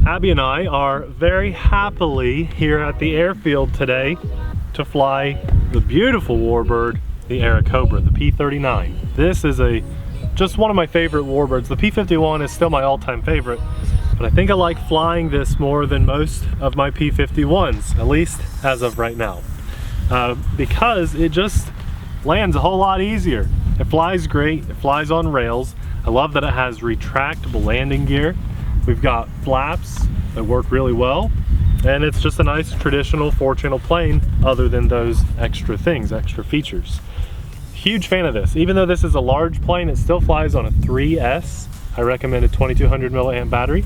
Abby and I are very happily here at the airfield today to fly the beautiful warbird, the Airacobra, the P-39. This is just one of my favorite warbirds. The P-51 is still my all-time favorite, but I think I like flying this more than most of my P-51s, at least as of right now, because it just lands a whole lot easier. It flies great, it flies on rails. I love that it has retractable landing gear. We've got flaps that work really well, and it's just a nice traditional 4-channel plane other than those extra things, extra features. Huge fan of this. Even though this is a large plane, it still flies on a 3S. I recommend a 2200 milliamp battery.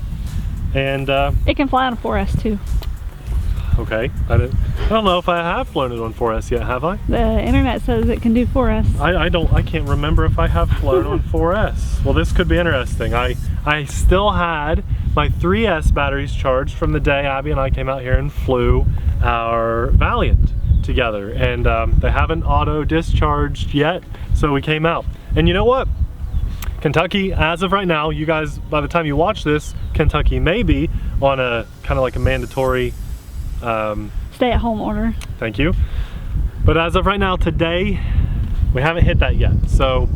And it can fly on a 4S too. Okay, I don't know if I have flown it on 4S yet, have I? The internet says it can do 4S. I can't remember if I have flown on 4S. Well, this could be interesting. I still had my 3S batteries charged from the day Abby and I came out here and flew our Valiant together, and they haven't auto discharged yet, so we came out. And you know what? Kentucky, as of right now, you guys, by the time you watch this, Kentucky may be on a kind of like a mandatory stay-at-home order. Thank you. But as of right now, today, we haven't hit that yet. So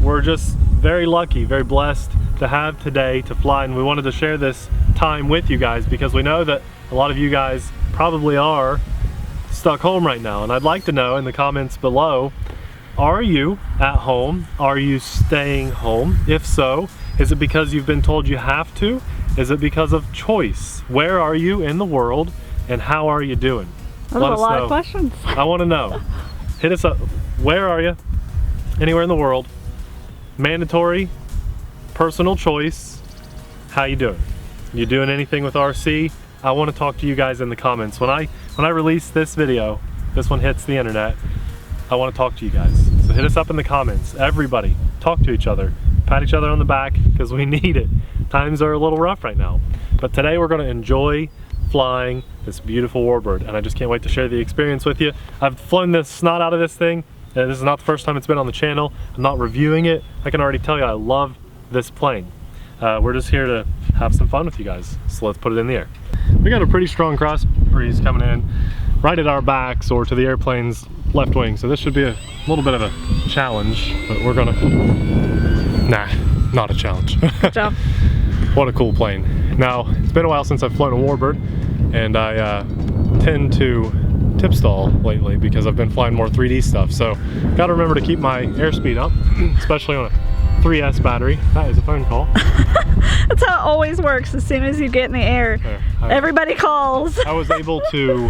we're just very lucky, very blessed to have today to fly, and we wanted to share this time with you guys because we know that a lot of you guys probably are stuck home right now. And I'd like to know in the comments below, are you at home? Are you staying home? If so, is it because you've been told you have to? Is it because of choice? Where are you in the world? And how are you doing? Those are a lot of questions. I want to know. Hit us up. Where are you? Anywhere in the world. Mandatory, personal choice. How you doing? You doing anything with RC? I want to talk to you guys in the comments. When I release this video, this one hits the internet, I want to talk to you guys. So hit us up in the comments. Everybody, talk to each other. Pat each other on the back because we need it. Times are a little rough right now. But today we're going to enjoy flying this beautiful warbird, and I just can't wait to share the experience with you. I've flown the snot out of this thing, and this is not the first time it's been on the channel. I'm not reviewing it. I can already tell you I love this plane. We're just here to have some fun with you guys, so let's put it in the air. We got a pretty strong cross breeze coming in right at our backs or to the airplane's left wing, so this should be a little bit of a challenge, but we're gonna, not a challenge. Good job. What a cool plane. Now, it's been a while since I've flown a warbird, and I tend to tip stall lately because I've been flying more 3D stuff, so gotta remember to keep my airspeed up, especially on a 3S battery. That is a phone call. That's how it always works. As soon as you get in the air, everybody calls. I was able to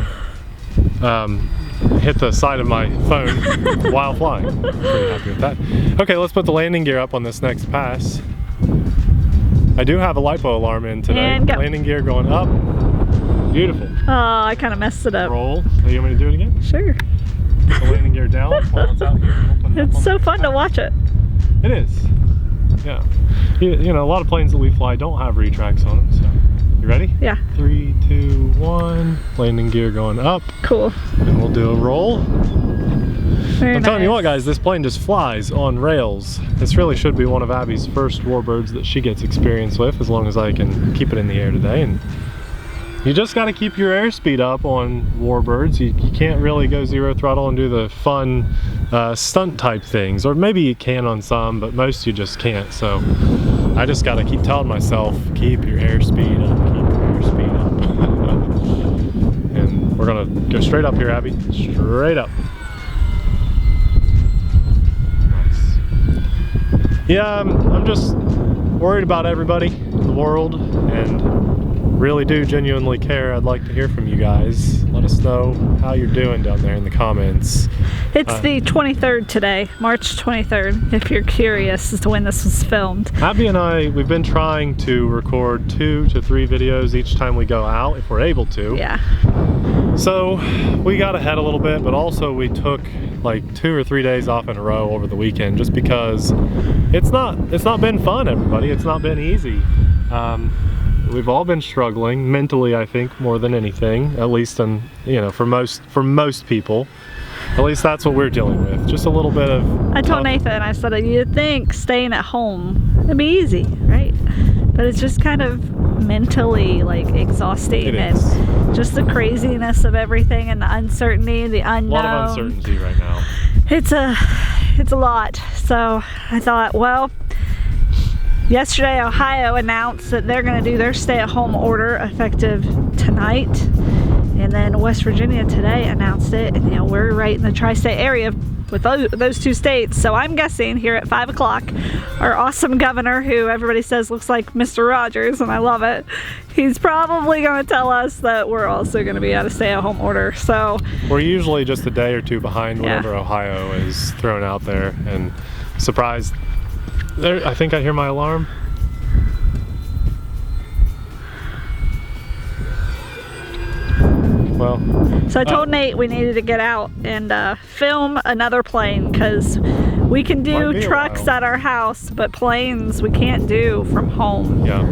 hit the side of my phone while flying. Pretty happy with that. Okay, let's put the landing gear up on this next pass. I do have a LiPo alarm in today. And go. Landing gear going up. Beautiful. Oh, I kind of messed it up. Roll. Oh, you want me to do it again? Sure. Put the landing gear down while it's out here. It's so fun to watch it. It is. Yeah. You know, a lot of planes that we fly don't have retracts on them, so. You ready? Yeah. 3, 2, 1. Landing gear going up. Cool. And we'll do a roll. Very I'm telling nice. you what, guys, this plane just flies on rails. This really should be one of Abby's first warbirds that she gets experience with, as long as I can keep it in the air today. And you just got to keep your airspeed up on warbirds. You can't really go 0 throttle and do the fun stunt type things, or maybe you can on some, but most you just can't. So I just got to keep telling myself, keep your airspeed up, keep your airspeed up. And we're gonna go straight up here, Abby, straight up. Yeah, I'm just worried about everybody in the world, and really do genuinely care. I'd like to hear from you guys. Let us know how you're doing down there in the comments. It's the 23rd today, March 23rd, if you're curious as to when this was filmed. Abby and I, we've been trying to record 2 to 3 videos each time we go out, if we're able to. Yeah. So we got ahead a little bit, but also we took like 2 or 3 days off in a row over the weekend, just because it's not been fun, everybody. It's not been easy. We've all been struggling mentally, I think, more than anything, at least in, you know, for most people. At least that's what we're dealing with. Just a little bit of I told Nathan, I said, you'd think staying at home would be easy, right? But it's just kind of mentally like exhausting. It and is. just the craziness of everything and the uncertainty, the unknown. A lot of uncertainty right now. It's a lot. So I thought, well, yesterday Ohio announced that they're going to do their stay-at-home order effective tonight, and then West Virginia today announced it, and we're right in the tri-state area with those two states. So I'm guessing here at 5 o'clock, our awesome governor, who everybody says looks like Mr. Rogers, and I love it, he's probably going to tell us that we're also going to be at a stay-at-home order. So we're usually just a day or two behind whatever Ohio is thrown out there, and surprised. There, I think I hear my alarm. Well, so I told Nate we needed to get out and film another plane, because we can do trucks at our house, but planes we can't do from home. Yeah.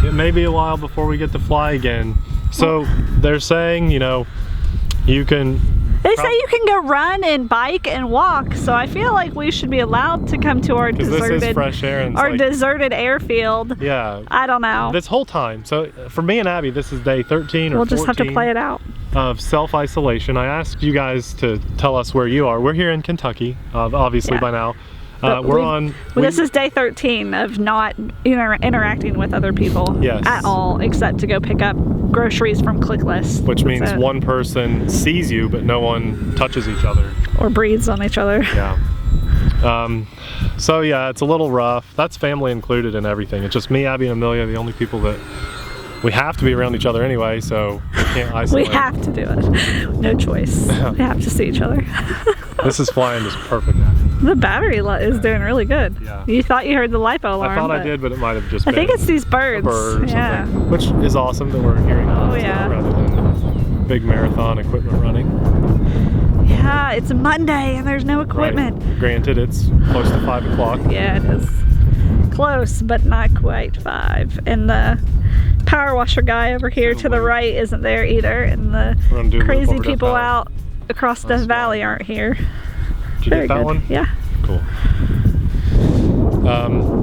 It may be a while before we get to fly again. So they're saying, you can... They say you can go run and bike and walk, so I feel like we should be allowed to come to our deserted, this is fresh air and deserted airfield. Yeah. I don't know. This whole time. So for me and Abby, this is day 13 or 14. We'll just have to play it out. Of self-isolation. I asked you guys to tell us where you are. We're here in Kentucky, obviously by now. This is day 13 of not interacting with other people at all, except to go pick up groceries from ClickList. Which means one person sees you, but no one touches each other. Or breathes on each other. Yeah. So yeah, it's a little rough. That's family included and everything. It's just me, Abby, and Amelia, the only people that we have to be around each other anyway, so we can't isolate. We have to do it. No choice. We have to see each other. This is flying just perfect. The battery is doing really good. Yeah. You thought you heard the LiPo alarm. I thought I did, but it might have just been I think it's these birds. A bird or something, which is awesome that we're hearing rather than big marathon equipment running. Yeah, it's a Monday and there's no equipment. Right. Granted, it's close to 5 o'clock. Yeah, it is. Close, but not quite 5. And the power washer guy over here to the right isn't there either. And the crazy people out across the valley aren't here. Did you get that one? Yeah. Cool.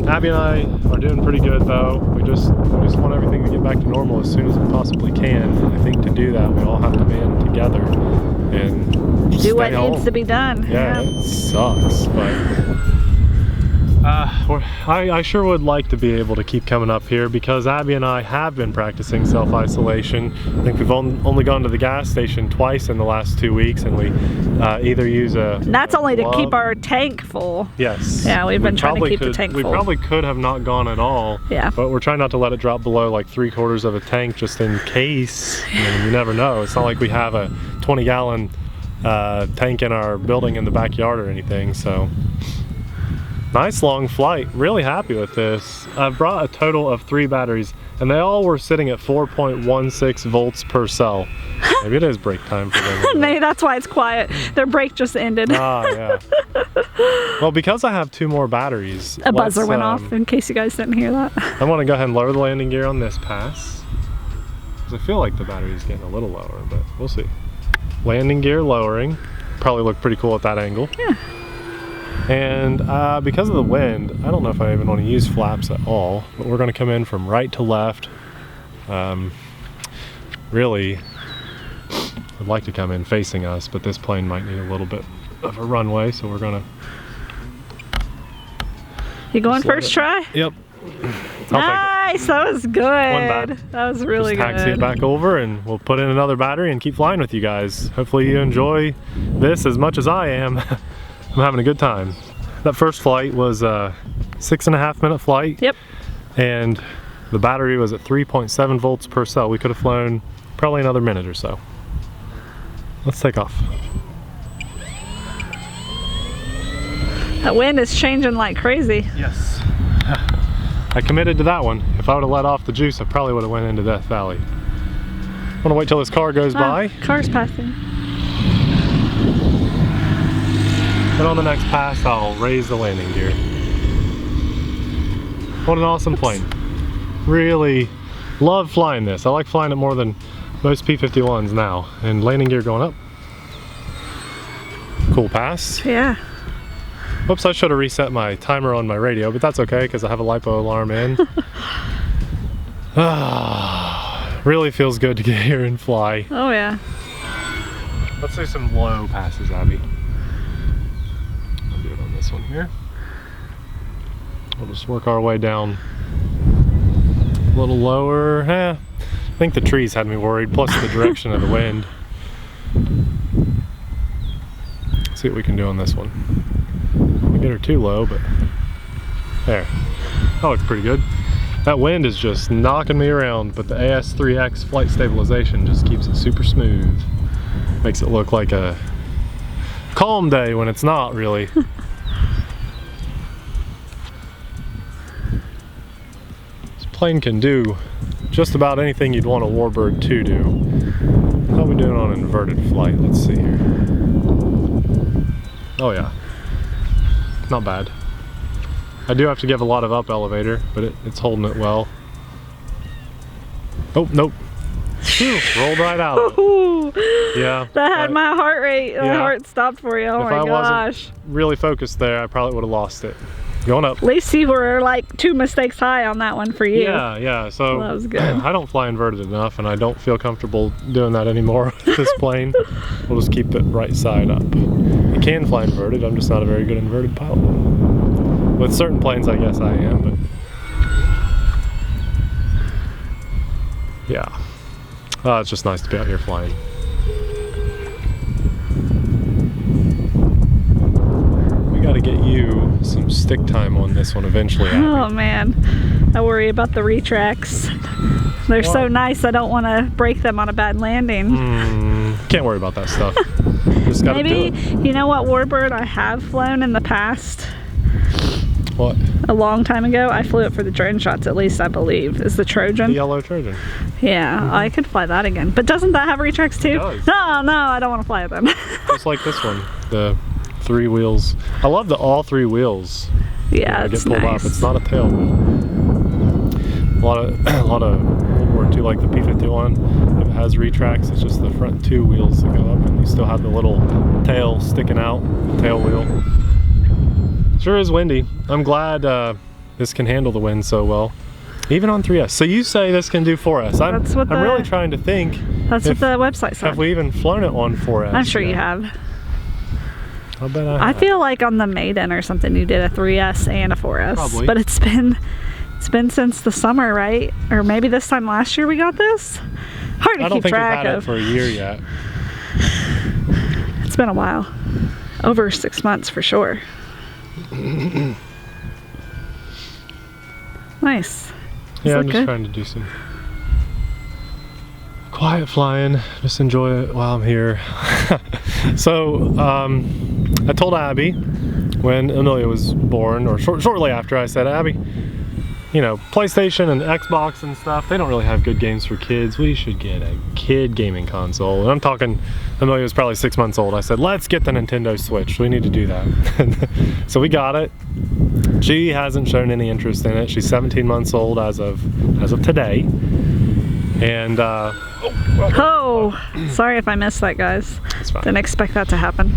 Abby and I are doing pretty good though. We just want everything to get back to normal as soon as we possibly can. And I think to do that, we all have to band together and do what needs to be done. Yeah, it sucks, but I sure would like to be able to keep coming up here, because Abby and I have been practicing self-isolation. I think we've only gone to the gas station twice in the last 2 weeks, and we either use and that's only to keep our tank full. Yes. Yeah, we've been trying to keep the tank full. We probably could have not gone at all. Yeah. But we're trying not to let it drop below like 3/4 of a tank, just in case. You never know. It's not like we have a 20-gallon tank in our building in the backyard or anything, so. Nice long flight. Really happy with this. I've brought a total of 3 batteries, and they all were sitting at 4.16 volts per cell. Maybe it is break time for them. Maybe that's why it's quiet. Their break just ended. Ah, yeah. Well, because I have 2 more batteries. A buzzer went off, in case you guys didn't hear that. I want to go ahead and lower the landing gear on this pass, because I feel like the battery is getting a little lower, but we'll see. Landing gear lowering. Probably look pretty cool at that angle. Yeah. And because of the wind, I don't know if I even want to use flaps at all, but we're going to come in from right to left. Really, I'd like to come in facing us, but this plane might need a little bit of a runway, so we're going to... You going first try? Yep. Nice, that was good. That was really good. Taxi it back over, and we'll put in another battery and keep flying with you guys. Hopefully you enjoy this as much as I am. I'm having a good time. That first flight was a 6.5 minute flight. Yep. And the battery was at 3.7 volts per cell. We could have flown probably another minute or so. Let's take off. That wind is changing like crazy. Yes. I committed to that one. If I would have let off the juice, I probably would have went into Death Valley. I want to wait till this car goes by. Car's passing. And on the next pass, I'll raise the landing gear. What an awesome plane. Really love flying this. I like flying it more than most P-51s now. And landing gear going up. Cool pass. Yeah. Oops, I should have reset my timer on my radio, but that's okay because I have a LiPo alarm in. Really feels good to get here and fly. Oh yeah. Let's do some low passes, Abby. I'll do it on this one here. We'll just work our way down a little lower. I think the trees had me worried, plus the direction of the wind. Let's see what we can do on this one. We get her too low, but there. That looks pretty good. That wind is just knocking me around, but the AS3X flight stabilization just keeps it super smooth. Makes it look like a calm day when it's not really. This plane can do just about anything you'd want a Warbird to do. How are we doing on an inverted flight? Let's see here. Oh yeah, not bad. I do have to give a lot of up elevator, but it's holding it well. Oh, nope. Phew, rolled right out of it. Yeah. That had my heart rate. My heart stopped for you. Oh my gosh. If I wasn't really focused there, I probably would have lost it. Going up. At least you were like 2 mistakes high on that one for you. Yeah, yeah. So that was good. I don't fly inverted enough, and I don't feel comfortable doing that anymore with this plane. We'll just keep it right side up. I can fly inverted. I'm just not a very good inverted pilot. With certain planes, I guess I am, but yeah. It's just nice to be out here flying. We got to get you some stick time on this one eventually, Abby. Oh man, I worry about the retracts. They're so nice, I don't want to break them on a bad landing. Can't worry about that stuff. Just gotta do it. You know what Warbird I have flown in the past? What? A long time ago, I flew it for the drone shots, at least I believe. Is the Trojan? The yellow Trojan. Yeah, I could fly that again. But doesn't that have retracts too? It does. No, I don't want to fly them. Just like this one, the 3 wheels. I love the all 3 wheels. Yeah, it's it's get pulled nice. up. It's not a tail wheel. A lot of World War II, like the P-51, if it has retracts, it's just the front 2 wheels that go up, and you still have the little tail sticking out, tail wheel. Sure is windy. I'm glad this can handle the wind so well, even on 3S. So you say this can do 4S. I'm really trying to think. That's what the website said. Have we even flown it on 4S? I'm sure you have. I bet I have. I feel like on the Maiden or something you did a 3S and a 4S. Probably. But it's been since the summer, right? Or maybe this time last year we got this? Hard to keep track of. I don't think we've had it for a year yet. It's been a while. Over 6 months for sure. Nice. Yeah, I'm just trying to do some quiet flying. Just enjoy it while I'm here. So, I told Abby when Amelia was born, or shortly after, I said, Abby, you know, PlayStation and Xbox and stuff, they don't really have good games for kids. We should get a kid gaming console. And I'm talking, Amelia was probably 6 months old. I said, let's get the Nintendo Switch. We need to do that. So we got it. She hasn't shown any interest in it. She's 17 months old as of today. And sorry if I missed that, guys. It's fine. Didn't expect that to happen.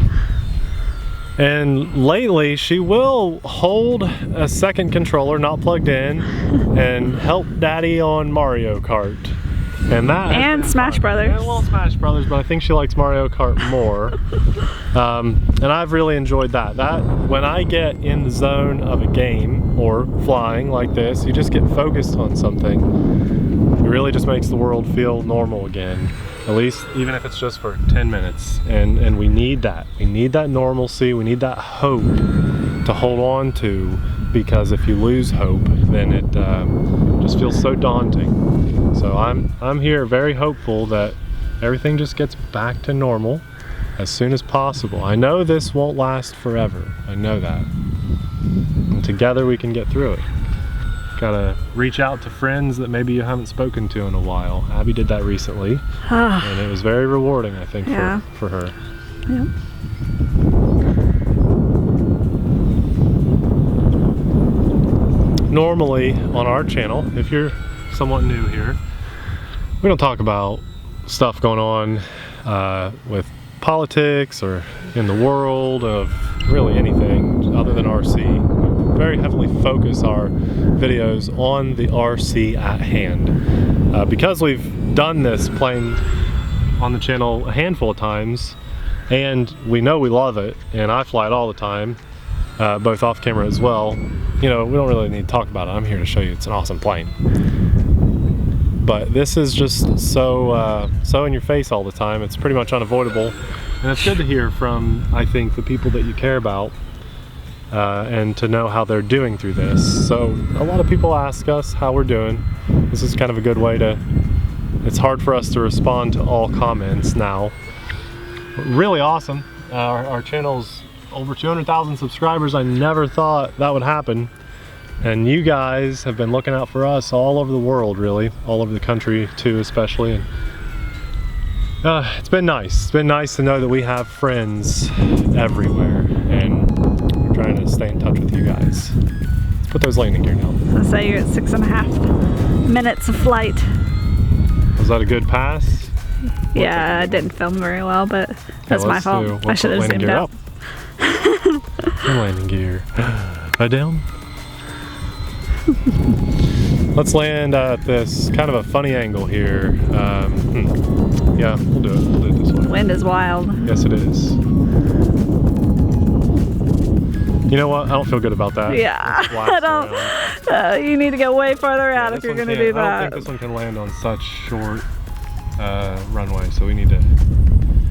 And lately, she will hold a second controller not plugged in and help Daddy on Mario Kart. And Smash Brothers. And a little Smash Brothers, but I think she likes Mario Kart more. And I've really enjoyed that. When I get in the zone of a game or flying like this, you just get focused on something. It really just makes the world feel normal again. At least, even if it's just for 10 minutes. And we need that. We need that normalcy. We need that hope to hold on to, because if you lose hope, then it just feels so daunting. So I'm here very hopeful that everything just gets back to normal as soon as possible. I know this won't last forever. I know that. And together we can get through it. Gotta reach out to friends that maybe you haven't spoken to in a while. Abby did that recently, and it was very rewarding, I think, for her. Yeah. Normally on our channel, if you're somewhat new here, we don't talk about stuff going on with politics or in the world of really anything other than RC. very heavily focus our videos on the RC at hand. Because we've done this plane on the channel a handful of times, and we know we love it, and I fly it all the time, both off camera as well. You know, we don't really need to talk about it. I'm here to show you it's an awesome plane. But this is just so in your face all the time. It's pretty much unavoidable. And it's good to hear from, I think, the people that you care about, and to know how they're doing through this. So a lot of people ask us how we're doing. This is kind of a good way to, it's hard for us to respond to all comments now. Really awesome. Our channel's over 200,000 subscribers. I never thought that would happen. And you guys have been looking out for us all over the world, really. All over the country too, especially. And it's been nice. It's been nice to know that we have friends everywhere, and we're trying to stay in touch with you guys. Let's put those landing gear now. Let's say you're at 6.5 minutes of flight. Was that a good pass? Yeah, I didn't film very well, but that's my fault. I should have zoomed out. Landing gear. Down. Let's land at this kind of a funny angle here. Yeah, we'll do it. We'll do it this way. Wind is wild. Yes, it is. You know what? I don't feel good about that. Yeah, I don't. You need to go way farther out if you're going to do that. I don't think this one can land on such short runway, so we need to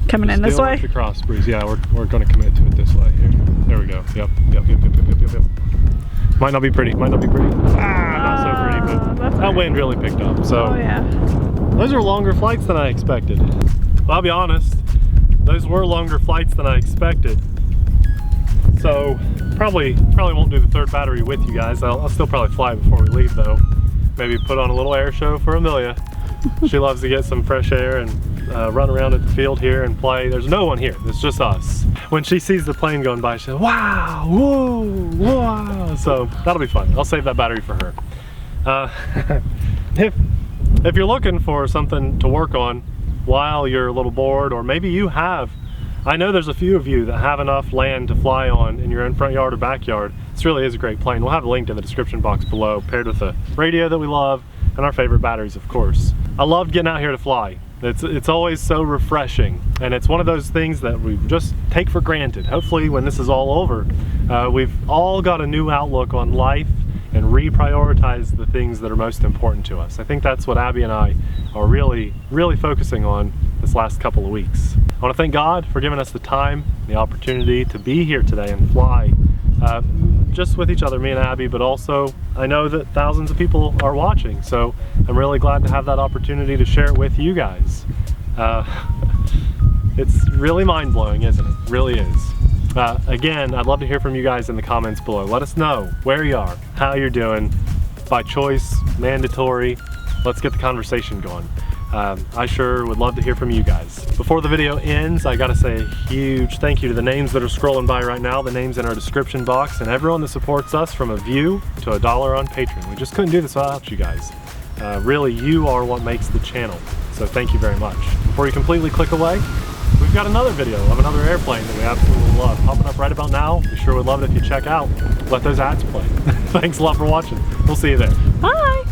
coming in this way. The cross breeze. Yeah, we're going to commit to it this way here. There we go. Yep. Might not be pretty. Might not be pretty. Not so pretty, but that wind really picked up. So yeah. Those are longer flights than I expected. Well, I'll be honest, those were longer flights than I expected. So probably won't do the third battery with you guys. I'll still probably fly before we leave though. Maybe put on a little air show for Amelia. She loves to get some fresh air and run around at the field here and play. There's no one here, it's just us. When she sees the plane going by, she says, wow, whoa, wow. So that'll be fun. I'll save that battery for her. If you're looking for something to work on while you're a little bored, or maybe you have, I know there's a few of you that have enough land to fly on in your own front yard or backyard. This really is a great plane. We'll have a link in the description box below, paired with the radio that we love and our favorite batteries, of course. I loved getting out here to fly. It's always so refreshing, and it's one of those things that we just take for granted. Hopefully when this is all over, we've all got a new outlook on life and reprioritize the things that are most important to us. I think that's what Abby and I are really focusing on this last couple of weeks. I want to thank God for giving us the time, the opportunity to be here today and fly just with each other, me and Abby, but also I know that thousands of people are watching, so I'm really glad to have that opportunity to share it with you guys. It's really mind-blowing, isn't it? It really is. Again, I'd love to hear from you guys in the comments below. Let us know where you are, how you're doing, by choice, mandatory. Let's get the conversation going. I sure would love to hear from you guys. Before the video ends, I gotta say a huge thank you to the names that are scrolling by right now, the names in our description box, and everyone that supports us from a view to $1 on Patreon. We just couldn't do this without you guys. Really, you are what makes the channel, so thank you very much. Before you completely click away, we've got another video of another airplane that we absolutely love popping up right about now. We sure would love it if you check out. Let those ads play. Thanks a lot for watching. We'll see you there. Bye.